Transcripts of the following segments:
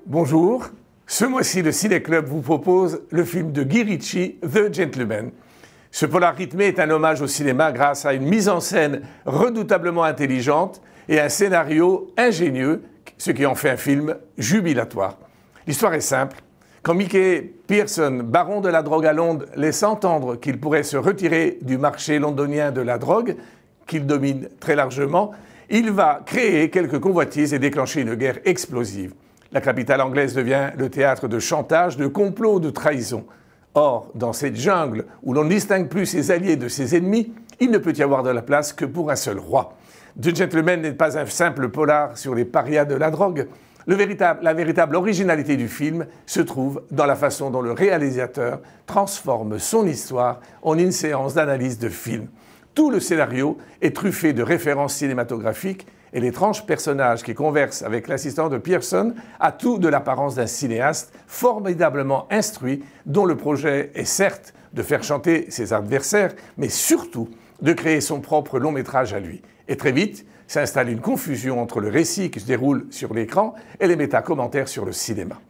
Bonjour, ce mois-ci le Ciné Club vous propose le film de Guy Ritchie, The Gentleman. Ce polar rythmé est un hommage au cinéma grâce à une mise en scène redoutablement intelligente et un scénario ingénieux, ce qui en fait un film jubilatoire. L'histoire est simple. Quand Mickey Pearson, baron de la drogue à Londres, laisse entendre qu'il pourrait se retirer du marché londonien de la drogue, qu'il domine très largement, il va créer quelques convoitises et déclencher une guerre explosive. La capitale anglaise devient le théâtre de chantage, de complots, de trahisons. Or, dans cette jungle où l'on ne distingue plus ses alliés de ses ennemis, il ne peut y avoir de la place que pour un seul roi. The Gentleman n'est pas un simple polar sur les parias de la drogue. La véritable originalité du film se trouve dans la façon dont le réalisateur transforme son histoire en une séance d'analyse de film. Tout le scénario est truffé de références cinématographiques et l'étrange personnage qui converse avec l'assistant de Pearson a tout de l'apparence d'un cinéaste formidablement instruit dont le projet est certes de faire chanter ses adversaires, mais surtout de créer son propre long métrage à lui. Et très vite s'installe une confusion entre le récit qui se déroule sur l'écran et les méta-commentaires sur le cinéma.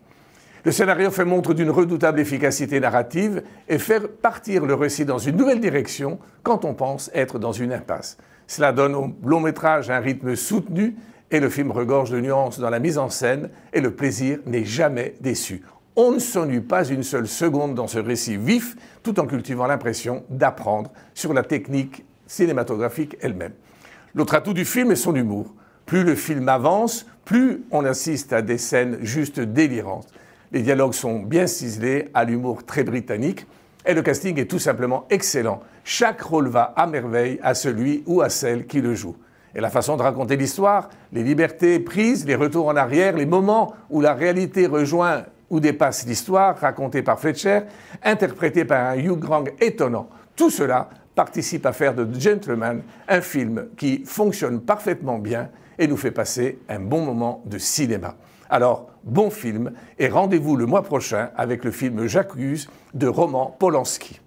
Le scénario fait montre d'une redoutable efficacité narrative et fait partir le récit dans une nouvelle direction quand on pense être dans une impasse. Cela donne au long métrage un rythme soutenu et le film regorge de nuances dans la mise en scène et le plaisir n'est jamais déçu. On ne s'ennuie pas une seule seconde dans ce récit vif tout en cultivant l'impression d'apprendre sur la technique cinématographique elle-même. L'autre atout du film est son humour. Plus le film avance, plus on assiste à des scènes juste délirantes. Les dialogues sont bien ciselés, à l'humour très britannique, et le casting est tout simplement excellent. Chaque rôle va à merveille à celui ou à celle qui le joue. Et la façon de raconter l'histoire, les libertés prises, les retours en arrière, les moments où la réalité rejoint ou dépasse l'histoire racontée par Fletcher, interprétée par un Hugh Grant étonnant, tout cela participe à faire de The Gentleman un film qui fonctionne parfaitement bien et nous fait passer un bon moment de cinéma. Alors, bon film et rendez-vous le mois prochain avec le film J'accuse de Roman Polanski.